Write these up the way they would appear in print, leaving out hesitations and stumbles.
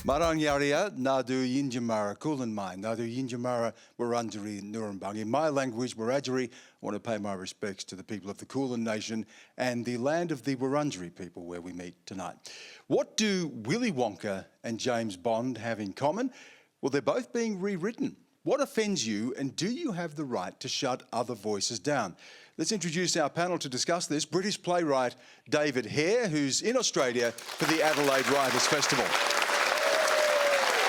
Maranyaria Nadu Yinjamara Kulanmai, Nadu Yinjamara Wiradjuri Nurembang. In my language, Wiradjuri, I want to pay my respects to the people of the Kulin Nation and the land of the Wiradjuri people where we meet tonight. What do Willy Wonka and James Bond have in common? Well, they're both being rewritten. What offends you, and do you have the right to shut other voices down? Let's introduce our panel to discuss this. British playwright David Hare, who's in Australia for the Adelaide Writers' Festival.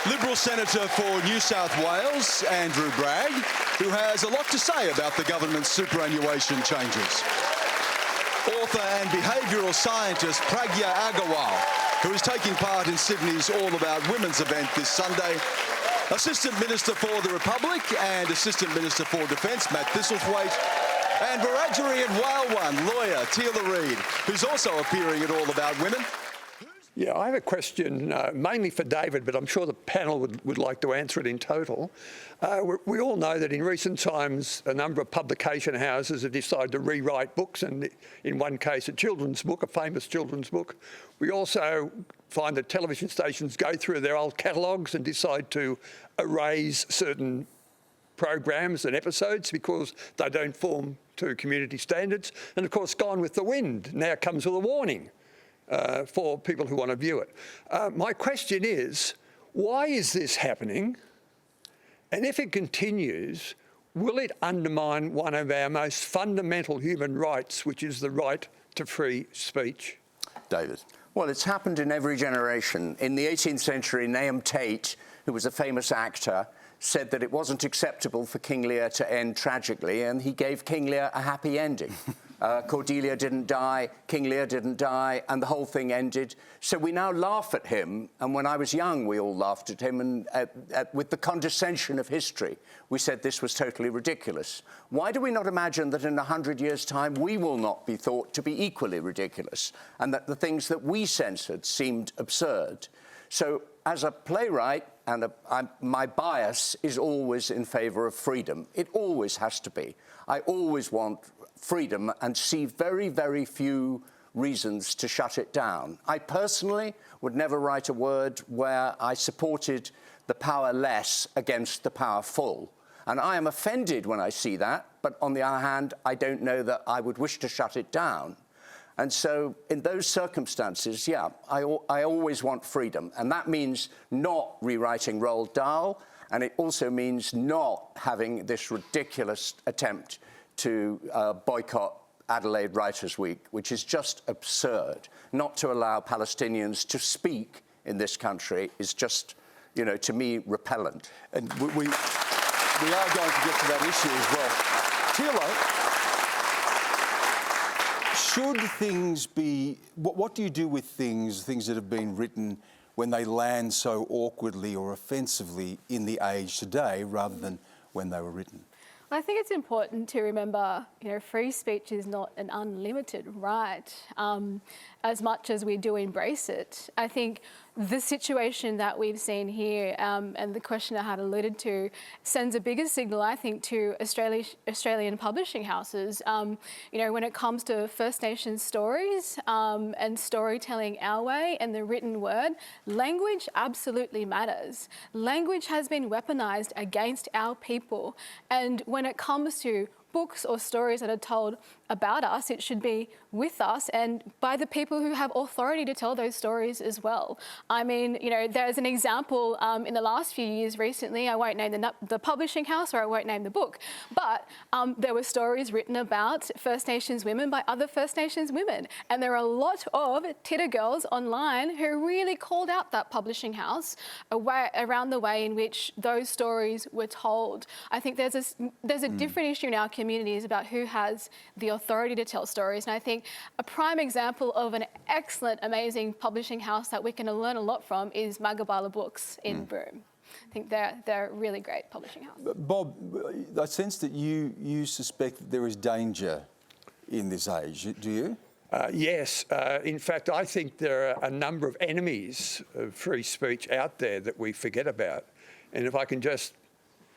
Liberal Senator for New South Wales, Andrew Bragg, who has a lot to say about the government's superannuation changes. Author and behavioural scientist Pragya Agarwal, who is taking part in Sydney's All About Women's event this Sunday. Assistant Minister for the Republic and Assistant Minister for Defence, Matt Thistlethwaite, and Wiradjuri and Wailwan lawyer Teela Reid, who's also appearing at All About Women. Yeah, I have a question mainly for David, but I'm sure the panel would like to answer it in total. We all know that in recent times, a number of publication houses have decided to rewrite books, and in one case, a children's book, a famous children's book. We also find that television stations go through their old catalogues and decide to erase certain programs and episodes because they don't form to community standards. And of course, Gone with the Wind now comes with a warning for people who want to view it. My question is, why is this happening? And if it continues, will it undermine one of our most fundamental human rights, which is the right to free speech? David. Well, it's happened in every generation. In the 18th century, Nahum Tate, who was a famous actor, said that it wasn't acceptable for King Lear to end tragically, and he gave King Lear a happy ending. Cordelia didn't die, King Lear didn't die, and the whole thing ended. So we now laugh at him, and when I was young, we all laughed at him, and with the condescension of history, we said this was totally ridiculous. Why do we not imagine that in 100 years' time, we will not be thought to be equally ridiculous, and that the things that we censored seemed absurd? So as a playwright, and my bias is always in favour of freedom. It always has to be. I always want freedom and see very, very few reasons to shut it down. I personally would never write a word where I supported the powerless against the powerful. And I am offended when I see that, but on the other hand, I don't know that I would wish to shut it down. And so in those circumstances, yeah, I always want freedom. And that means not rewriting Roald Dahl, and it also means not having this ridiculous attempt to boycott Adelaide Writers' Week, which is just absurd. Not to allow Palestinians to speak in this country is just, you know, to me, repellent. And we are going to get to that issue as well. Teela, should things be... What do you do with things that have been written when they land so awkwardly or offensively in the age today rather than when they were written? I think it's important to remember, you know, free speech is not an unlimited right, as much as we do embrace it. I think the situation that we've seen here, and the question I had alluded to, sends a bigger signal, I think, to Australian publishing houses. You know, when it comes to First Nations stories and storytelling our way and the written word, language absolutely matters. Language has been weaponised against our people, and when it comes to books or stories that are told about us, it should be with us and by the people who have authority to tell those stories as well. I mean, you know, there's an example in the last few years recently, I won't name the publishing house or I won't name the book, but there were stories written about First Nations women by other First Nations women. And there are a lot of Titter girls online who really called out that publishing house around the way in which those stories were told. I think there's a different issue in our communities about who has the authority to tell stories. And I think a prime example of an excellent, amazing publishing house that we can learn a lot from is Magabala Books in Broome. I think they're a really great publishing house. Bob, I sense that you suspect that there is danger in this age, do you? Yes. In fact, I think there are a number of enemies of free speech out there that we forget about. And if I can just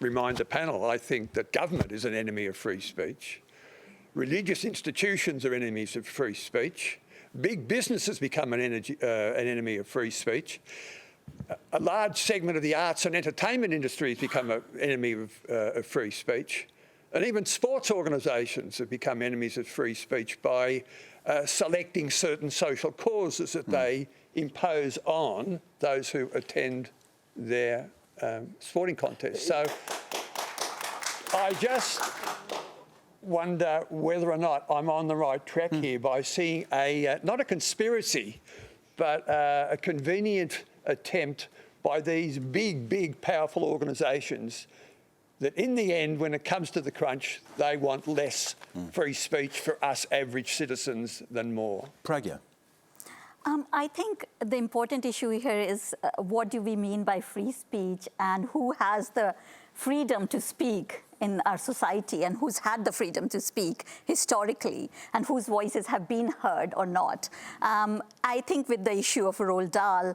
remind the panel, I think that government is an enemy of free speech. Religious institutions are enemies of free speech. Big business has become an enemy of free speech. a large segment of the arts and entertainment industry has become an enemy of free speech. And even sports organisations have become enemies of free speech by selecting certain social causes that they impose on those who attend their sporting contests. So I just wonder whether or not I'm on the right track here by seeing not a conspiracy, but a convenient attempt by these big, powerful organisations that in the end, when it comes to the crunch, they want less free speech for us average citizens than more. Pragya. I think the important issue here is what do we mean by free speech and who has the freedom to speak in our society and who's had the freedom to speak historically and whose voices have been heard or not. I think with the issue of Roald Dahl,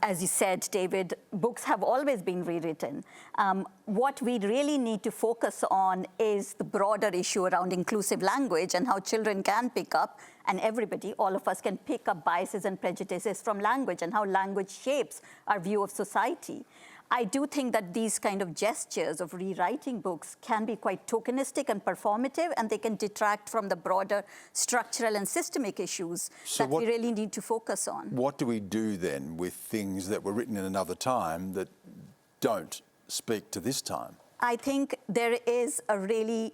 as you said, David, books have always been rewritten. What we really need to focus on is the broader issue around inclusive language and how children can pick up, and everybody, all of us, can pick up biases and prejudices from language and how language shapes our view of society. I do think that these kind of gestures of rewriting books can be quite tokenistic and performative, and they can detract from the broader structural and systemic issues we really need to focus on. What do we do then with things that were written in another time that don't speak to this time? I think there is a really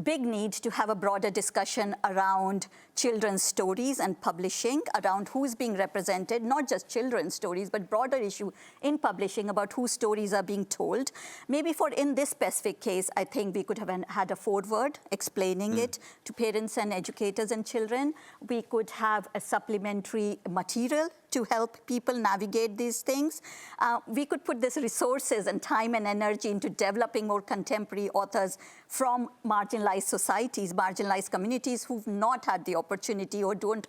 big need to have a broader discussion around children's stories and publishing, around who's being represented, not just children's stories, but broader issue in publishing about whose stories are being told. Maybe in this specific case, I think we could have had a foreword explaining it to parents and educators and children. We could have a supplementary material to help people navigate these things. We could put these resources and time and energy into developing more contemporary authors from marginalized societies, marginalized communities who've not had the opportunity or don't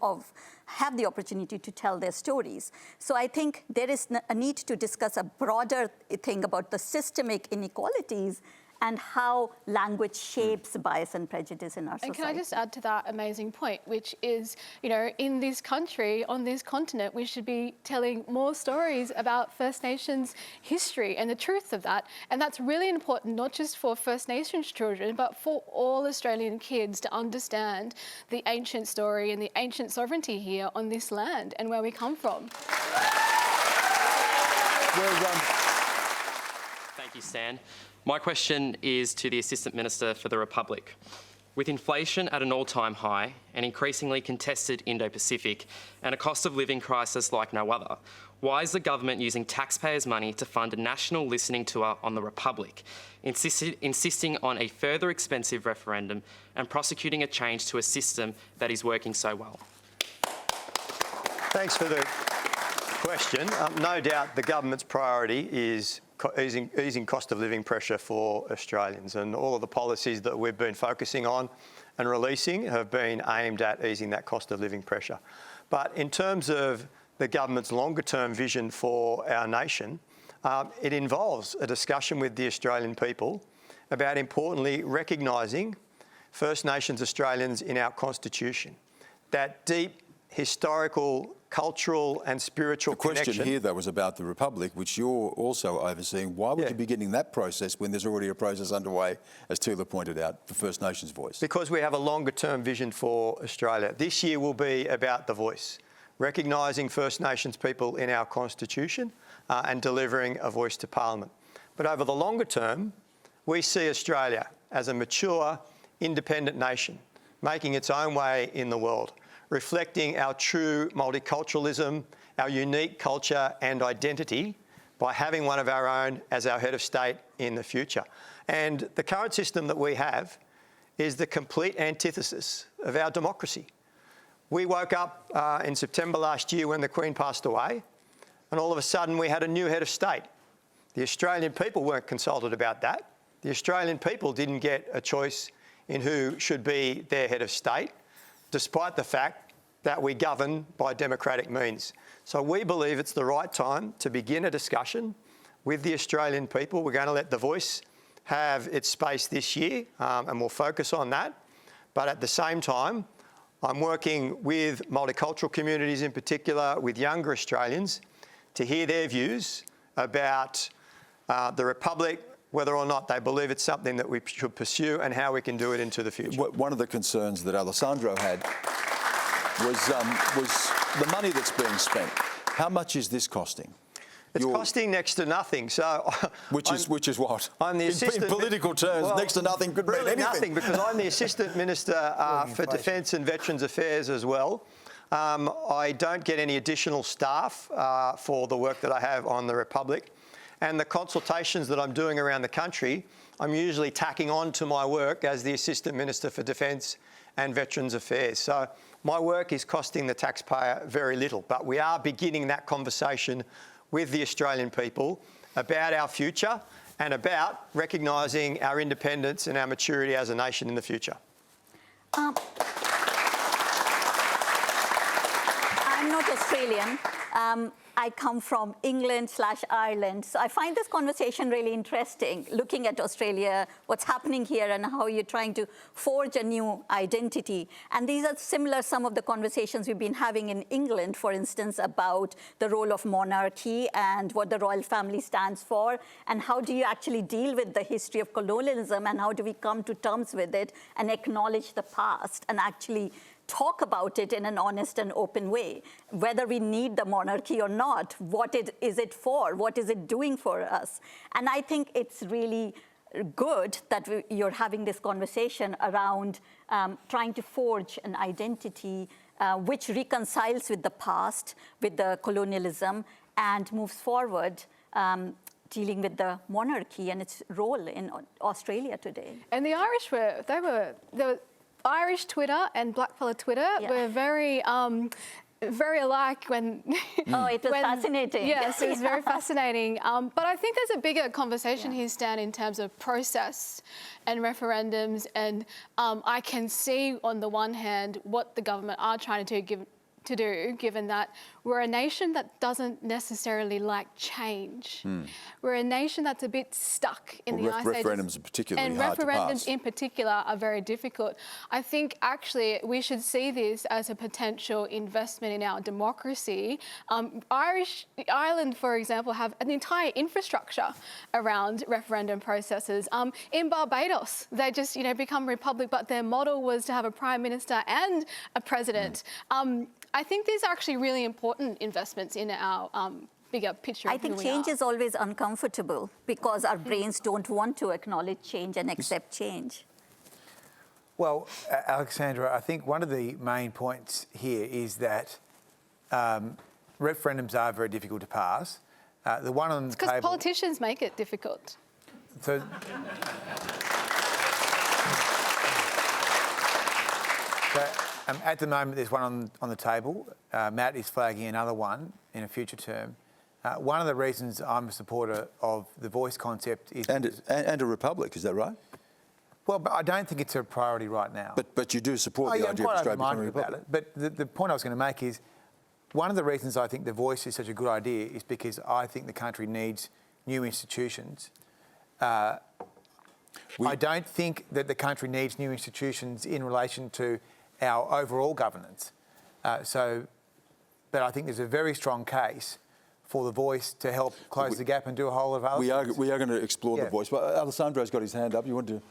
have the opportunity to tell their stories. So I think there is a need to discuss a broader thing about the systemic inequalities and how language shapes bias and prejudice in our society. And can I just add to that amazing point, which is, in this country, on this continent, we should be telling more stories about First Nations history and the truth of that. And that's really important, not just for First Nations children, but for all Australian kids to understand the ancient story and the ancient sovereignty here on this land and where we come from. Well done. Thank you, Stan. My question is to the Assistant Minister for the Republic. With inflation at an all-time high, an increasingly contested Indo-Pacific, and a cost of living crisis like no other, why is the government using taxpayers' money to fund a national listening tour on the Republic, insisting on a further expensive referendum and prosecuting a change to a system that is working so well? Thanks for the question. No doubt the government's priority is easing cost of living pressure for Australians, and all of the policies that we've been focusing on and releasing have been aimed at easing that cost of living pressure. But in terms of the government's longer term vision for our nation, it involves a discussion with the Australian people about importantly recognising First Nations Australians in our Constitution. That deep historical, cultural and spiritual connection. The question here, though, was about the Republic, which you're also overseeing. Why would you be getting that process when there's already a process underway, as Teela pointed out, for First Nations voice? Because we have a longer-term vision for Australia. This year will be about the voice, recognising First Nations people in our Constitution and delivering a voice to Parliament. But over the longer term, we see Australia as a mature, independent nation, making its own way in the world, reflecting our true multiculturalism, our unique culture and identity by having one of our own as our head of state in the future. And the current system that we have is the complete antithesis of our democracy. We woke up in September last year when the Queen passed away, and all of a sudden we had a new head of state. The Australian people weren't consulted about that. The Australian people didn't get a choice in who should be their head of state, despite the fact that we govern by democratic means. So we believe it's the right time to begin a discussion with the Australian people. We're going to let the voice have its space this year, and we'll focus on that. But at the same time, I'm working with multicultural communities in particular, with younger Australians, to hear their views about the Republic, whether or not they believe it's something that we should pursue and how we can do it into the future. One of the concerns that Alessandro had was the money that's being spent. How much is this costing? It's costing next to nothing. So, which is what? I'm the assistant. In political terms, next to nothing could really mean anything. Nothing, because I'm the Assistant Minister for Defence and Veterans Affairs as well. I don't get any additional staff for the work that I have on the Republic, and the consultations that I'm doing around the country, I'm usually tacking on to my work as the Assistant Minister for Defence and Veterans Affairs. So my work is costing the taxpayer very little, but we are beginning that conversation with the Australian people about our future and about recognising our independence and our maturity as a nation in the future. I'm not Australian. I come from England/Ireland. So I find this conversation really interesting, looking at Australia, what's happening here and how you're trying to forge a new identity. And these are similar, some of the conversations we've been having in England, for instance, about the role of monarchy and what the royal family stands for, and how do you actually deal with the history of colonialism, and how do we come to terms with it and acknowledge the past and actually talk about it in an honest and open way, whether we need the monarchy or not, what is it for, what is it doing for us. And I think it's really good that you're having this conversation around trying to forge an identity which reconciles with the past, with the colonialism, and moves forward dealing with the monarchy and its role in Australia today. And the Irish were Irish Twitter and blackfellow Twitter were very alike when... Oh, it was fascinating. Yes, it was very fascinating. But I think there's a bigger conversation here, Stan, in terms of process and referendums. And I can see, on the one hand, what the government are trying to do, given that we're a nation that doesn't necessarily like change. We're a nation that's a bit stuck in the ice ages. Referendums are particularly hard to pass. And referendums in particular are very difficult. I think actually we should see this as a potential investment in our democracy. Ireland, for example, have an entire infrastructure around referendum processes. In Barbados, they just become a republic, but their model was to have a prime minister and a president. I think these are actually really important investments in our bigger picture. I think change is always uncomfortable because our brains don't want to acknowledge change and accept change. Well, Alexandra, I think one of the main points here is that referendums are very difficult to pass. The one on the table... Because politicians make it difficult. So... at the moment, there's one on the table. Matt is flagging another one in a future term. One of the reasons I'm a supporter of the voice concept is... And a republic, is that right? Well, but I don't think it's a priority right now. But you do support the idea of Australia becoming a republic? But the point I was going to make is, one of the reasons I think the voice is such a good idea is because I think the country needs new institutions. I don't think that the country needs new institutions in relation to our overall governance. But I think there's a very strong case for the voice to help close the gap and do a whole lot of other things. We are going to explore the voice. But Alessandro's got his hand up. You want to...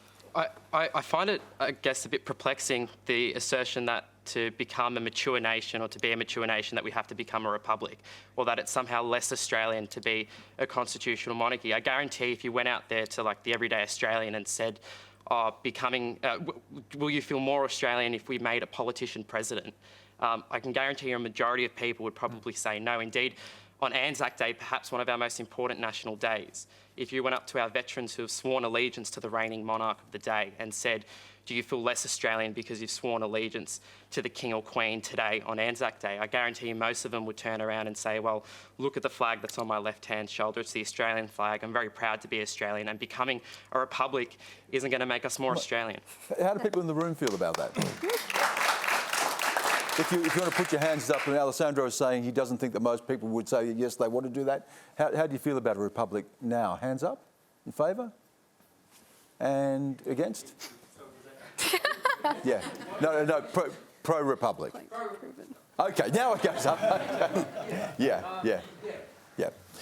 I find it, I guess, a bit perplexing, the assertion that to become a mature nation or to be a mature nation that we have to become a republic, or that it's somehow less Australian to be a constitutional monarchy. I guarantee if you went out there to the everyday Australian and said, will you feel more Australian if we made a politician president? I can guarantee a majority of people would probably say no. Indeed, on Anzac Day, perhaps one of our most important national days, if you went up to our veterans who have sworn allegiance to the reigning monarch of the day and said, do you feel less Australian because you've sworn allegiance to the King or Queen today on Anzac Day? I guarantee you most of them would turn around and say, well, look at the flag that's on my left-hand shoulder. It's the Australian flag. I'm very proud to be Australian, and becoming a republic isn't going to make us more Australian. How do people in the room feel about that? If you want to put your hands up, and Alessandro is saying he doesn't think that most people would say yes, they want to do that. How do you feel about a republic now? Hands up? In favour? And against? Yeah. No. Pro-republic. Okay, now it goes up. Yeah.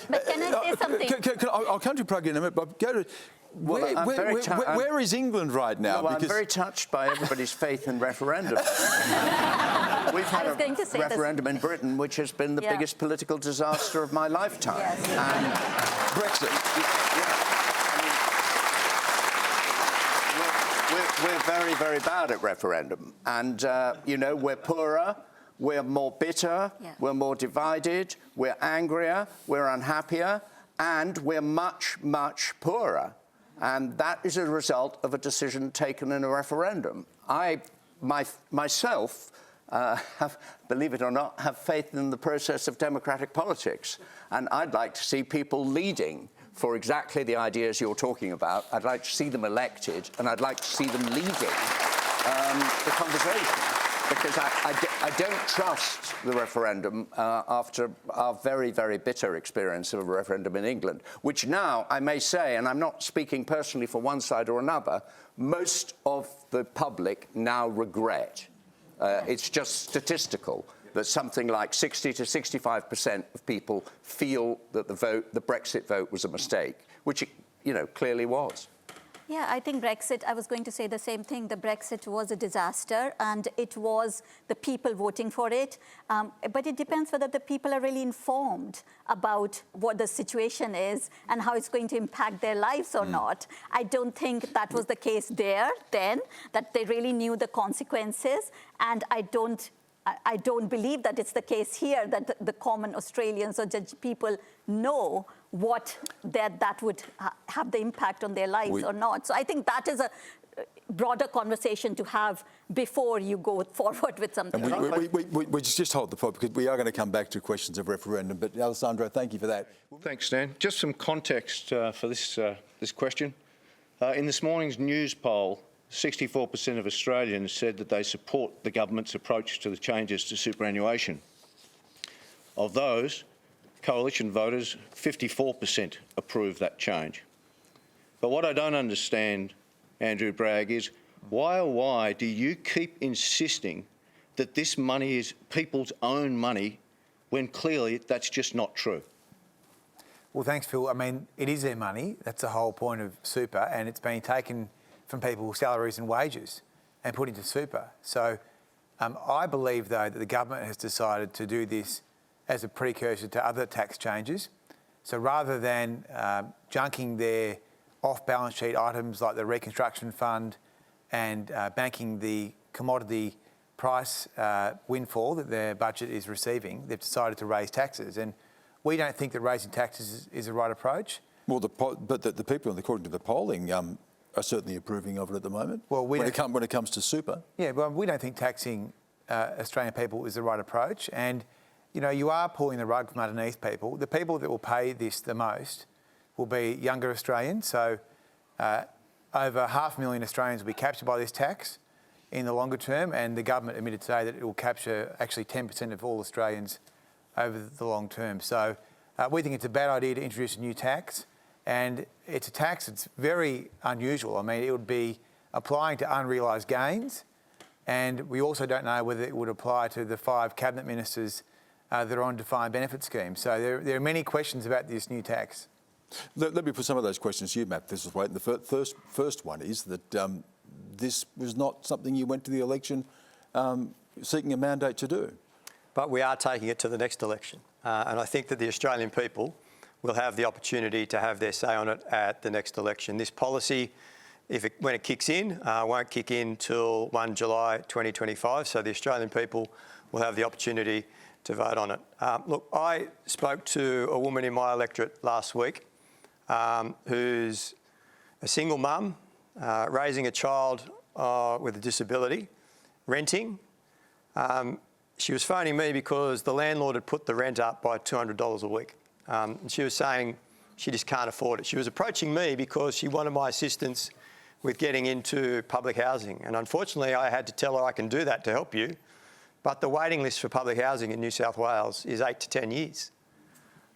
But can I say something? I'll come to Pragya in a minute, but go to... Where is England right now? Well, I'm very touched by everybody's faith in referendums. We've had a referendum in Britain which has been the biggest political disaster of my lifetime. Yes. And Brexit. We're very, very bad at referendum. And, you know, we're poorer, we're more bitter, we're more divided, we're angrier, we're unhappier, and we're much, much poorer. And that is a result of a decision taken in a referendum. I, myself, believe it or not, have faith in the process of democratic politics. And I'd like to see people leading for exactly the ideas you're talking about. I'd like to see them elected, and I'd like to see them leading the conversation. Because I don't trust the referendum after our very, very bitter experience of a referendum in England, which now, I may say, and I'm not speaking personally for one side or another, most of the public now regret. It's just statistical that something like 60 to 65% of people feel that the Brexit vote was a mistake, which it, you know, clearly was. Yeah, I think Brexit, I was going to say the same thing. The Brexit was a disaster, and it was the people voting for it. But it depends whether the people are really informed about what the situation is and how it's going to impact their lives or not. I don't think that was the case there then, that they really knew the consequences. And I don't believe that it's the case here, that the common Australians or people know what that would have the impact on their lives or not. So I think that is a broader conversation to have before you go forward with something. And we just hold the thought, because we are going to come back to questions of referendum. But Alessandro, thank you for that. Thanks, Stan. Just some context for this question. In this morning's news poll, 64% of Australians said that they support the government's approach to the changes to superannuation. Of those, coalition voters, 54% approve that change. But what I don't understand, Andrew Bragg, is why do you keep insisting that this money is people's own money when clearly that's just not true? Well, thanks, Phil. I mean, it is their money. That's the whole point of super, and it's been taken from people's salaries and wages and put into super. So I believe, though, that the government has decided to do this as a precursor to other tax changes. So rather than junking their off-balance sheet items like the reconstruction fund and banking the commodity price windfall that their budget is receiving, they've decided to raise taxes. And we don't think that raising taxes is the right approach. Well, but the people, according to the polling, are certainly approving of it at the moment. Well, when it comes to super. Yeah, well, we don't think taxing Australian people is the right approach. And, you know, you are pulling the rug from underneath people. The people that will pay this the most will be younger Australians. So over 500,000 Australians will be captured by this tax in the longer term. And the government admitted today that it will capture actually 10% of all Australians over the long term. So we think it's a bad idea to introduce a new tax. And it's a tax that's very unusual. I mean, it would be applying to unrealised gains. And we also don't know whether it would apply to the 5 cabinet ministers that are on defined benefit schemes. So there are many questions about this new tax. Let me put some of those questions to you, Matt Thistlethwaite. The first one is that this was not something you went to the election seeking a mandate to do. But we are taking it to the next election. And I think that the Australian people will have the opportunity to have their say on it at the next election. This policy, when it kicks in, won't kick in till 1 July 2025, so the Australian people will have the opportunity to vote on it. Look, I spoke to a woman in my electorate last week who's a single mum, raising a child with a disability, renting. She was phoning me because the landlord had put the rent up by $200 a week. And she was saying she just can't afford it. She was approaching me because she wanted my assistance with getting into public housing. And unfortunately, I had to tell her I can do that to help you. But the waiting list for public housing in New South Wales is 8 to 10 years.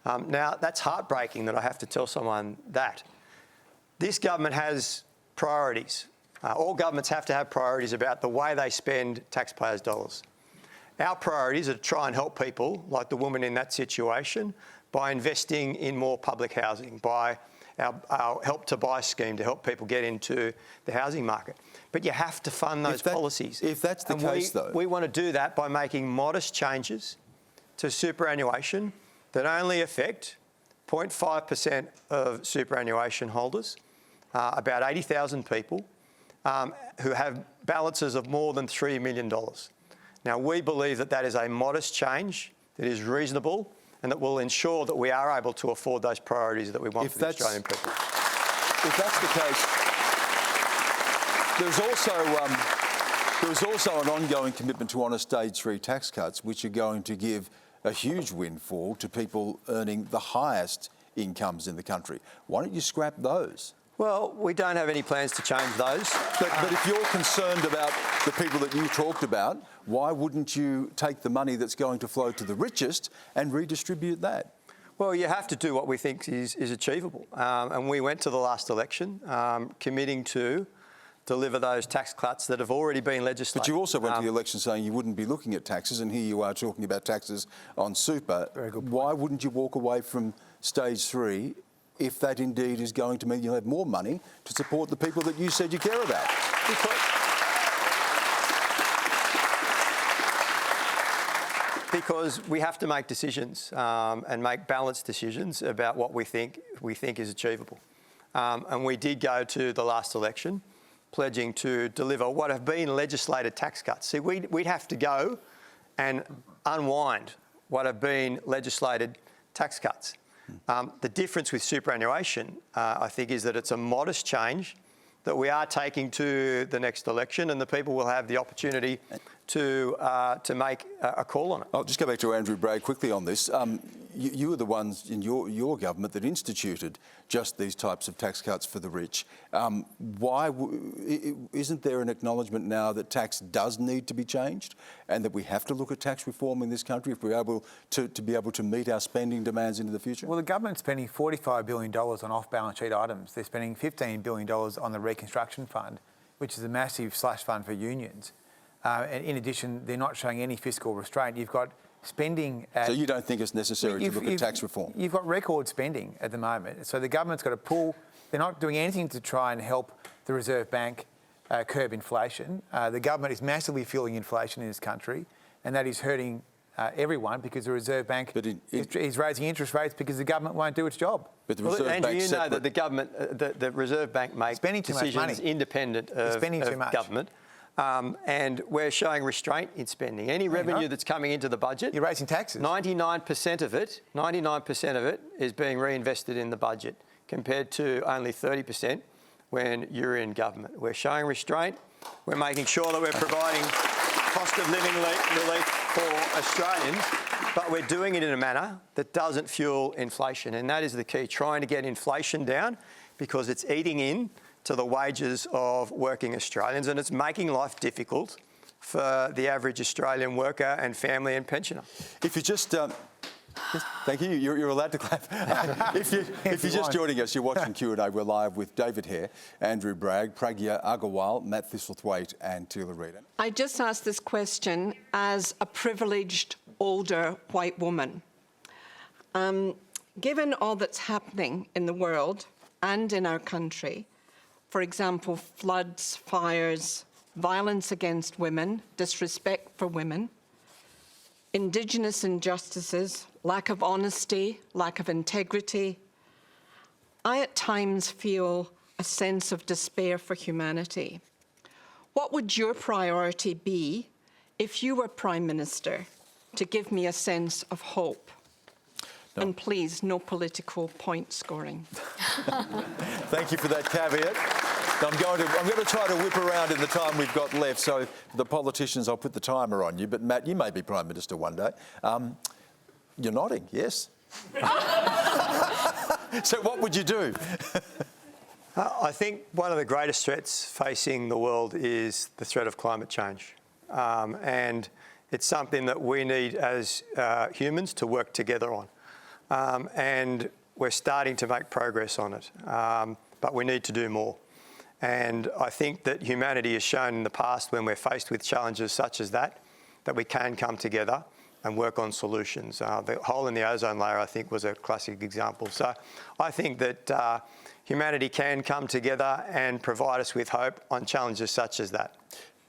Now, that's heartbreaking that I have to tell someone that. This government has priorities. All governments have to have priorities about the way they spend taxpayers' dollars. Our priorities are to try and help people, like the woman in that situation, by investing in more public housing, by our Help to Buy scheme to help people get into the housing market. But you have to fund those policies. If that's the case, though. We want to do that by making modest changes to superannuation that only affect 0.5% of superannuation holders, about 80,000 people, who have balances of more than $3 million. Now, we believe that that is a modest change that is reasonable and that will ensure that we are able to afford those priorities that we want for the Australian people. If that's the case, there's also an ongoing commitment to honour stage 3 tax cuts, which are going to give a huge windfall to people earning the highest incomes in the country. Why don't you scrap those? Well, we don't have any plans to change those. But if you're concerned about the people that you talked about, why wouldn't you take the money that's going to flow to the richest and redistribute that? Well, you have to do what we think is achievable. And we went to the last election committing to deliver those tax cuts that have already been legislated. But you also went to the election saying you wouldn't be looking at taxes, and here you are talking about taxes on super. Very good point. Why wouldn't you walk away from stage 3 if that indeed is going to mean you'll have more money to support the people that you said you care about? Because we have to make decisions and make balanced decisions about what we think is achievable. And we did go to the last election pledging to deliver what have been legislated tax cuts. See, we'd have to go and unwind what have been legislated tax cuts. The difference with superannuation, I think, is that it's a modest change that we are taking to the next election, and the people will have the opportunity to make a call on it. I'll just go back to Andrew Bragg quickly on this. You were the ones in your government that instituted just these types of tax cuts for the rich. Isn't there an acknowledgement now that tax does need to be changed and that we have to look at tax reform in this country if we're able to meet our spending demands into the future? Well, the government's spending $45 billion on off-balance sheet items. They're spending $15 billion on the Reconstruction Fund, which is a massive slush fund for unions. And in addition, they're not showing any fiscal restraint. You've got spending... So you don't think it's necessary to look at tax reform? You've got record spending at the moment. So the government's got to pull... They're not doing anything to try and help the Reserve Bank curb inflation. The government is massively fueling inflation in this country, and that is hurting everyone because the Reserve Bank is raising interest rates because the government won't do its job. But the Reserve Bank Andrew, you know that the government, the Reserve Bank makes decisions independent of government. And we're showing restraint in spending. Any revenue that's coming into the budget... You're raising taxes. 99% of it is being reinvested in the budget, compared to only 30% when you're in government. We're showing restraint. We're making sure that we're providing cost of living relief for Australians, but we're doing it in a manner that doesn't fuel inflation. And that is the key, trying to get inflation down, because it's eating in to the wages of working Australians, and it's making life difficult for the average Australian worker and family and pensioner. If you just... Thank you. You're allowed to clap. If you're just joining us, you're watching Q&A. We're live with David Hare, Andrew Bragg, Pragya Agarwal, Matt Thistlethwaite and Teela Reid. I just asked this question as a privileged, older white woman. Given all that's happening in the world and in our country, for example, floods, fires, violence against women, disrespect for women, Indigenous injustices, lack of honesty, lack of integrity, I at times feel a sense of despair for humanity. What would your priority be if you were Prime Minister to give me a sense of hope? No. And please, no political point scoring. Thank you for that caveat. I'm going to try to whip around in the time we've got left. So for the politicians, I'll put the timer on you. But Matt, you may be Prime Minister one day. You're nodding, yes. So what would you do? I think one of the greatest threats facing the world is the threat of climate change. And it's something that we need as humans to work together on. And we're starting to make progress on it, but we need to do more. And I think that humanity has shown in the past, when we're faced with challenges such as that we can come together and work on solutions. The hole in the ozone layer, I think, was a classic example. So I think that humanity can come together and provide us with hope on challenges such as that.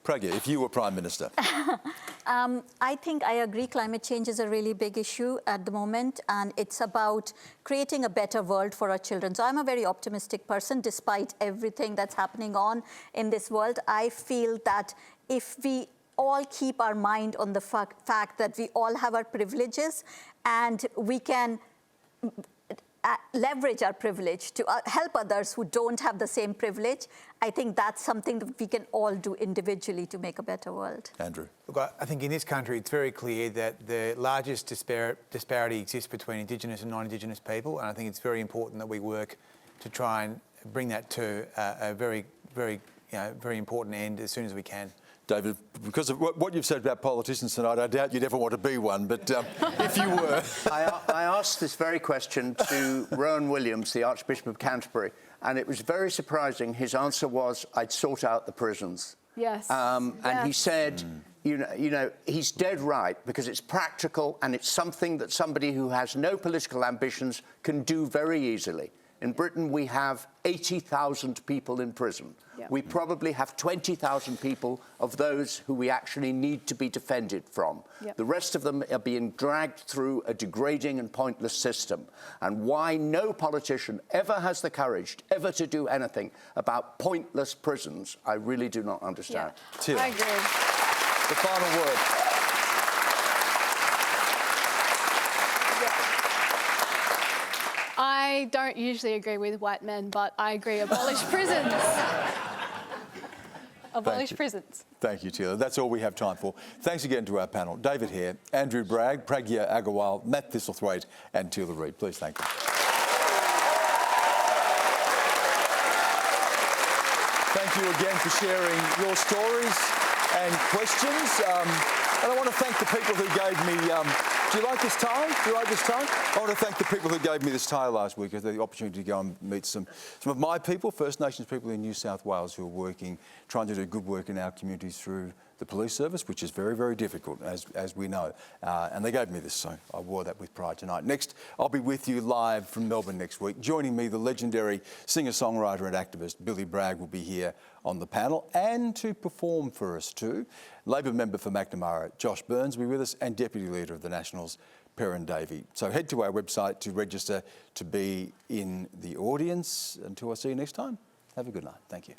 Pragya, if you were Prime Minister. I think I agree climate change is a really big issue at the moment, and it's about creating a better world for our children. So I'm a very optimistic person despite everything that's happening on in this world. I feel that if we all keep our mind on the fact that we all have our privileges and we can leverage our privilege to help others who don't have the same privilege, I think that's something that we can all do individually to make a better world. Andrew. Look, I think in this country it's very clear that the largest disparity exists between Indigenous and non-Indigenous people, and I think it's very important that we work to try and bring that to a very important end as soon as we can. David, because of what you've said about politicians tonight, I doubt you'd ever want to be one, but if you were... I asked this very question to Rowan Williams, the Archbishop of Canterbury, and it was very surprising. His answer was, I'd sort out the prisons. Yes. And he said, you know, he's dead right, because it's practical and it's something that somebody who has no political ambitions can do very easily. In Britain, we have 80,000 people in prison. Yep. We probably have 20,000 people of those who we actually need to be defended from. Yep. The rest of them are being dragged through a degrading and pointless system. And why no politician ever has the courage ever to do anything about pointless prisons, I really do not understand. Yeah. Teela, I agree. the final word. I don't usually agree with white men, but I agree. Abolish prisons. Abolish prisons. Thank you, Teela. That's all we have time for. Thanks again to our panel, David Hare, Andrew Bragg, Pragya Agarwal, Matt Thistlethwaite and Teela Reid. Please thank them. Thank you again for sharing your stories and questions. And I want to thank the people who gave me... do you like this tie? Do you like this tie? I want to thank the people who gave me this tie last week. I had the opportunity to go and meet some of my people, First Nations people in New South Wales, who are trying to do good work in our communities through the police service, which is very, very difficult, as we know. And they gave me this, so I wore that with pride tonight. Next, I'll be with you live from Melbourne next week. Joining me, the legendary singer-songwriter and activist Billy Bragg will be here on the panel, and to perform for us too. Labor member for Macnamara, Josh Burns, will be with us, and Deputy Leader of the Nationals, Perrin Davey. So head to our website to register to be in the audience. Until I see you next time, have a good night. Thank you.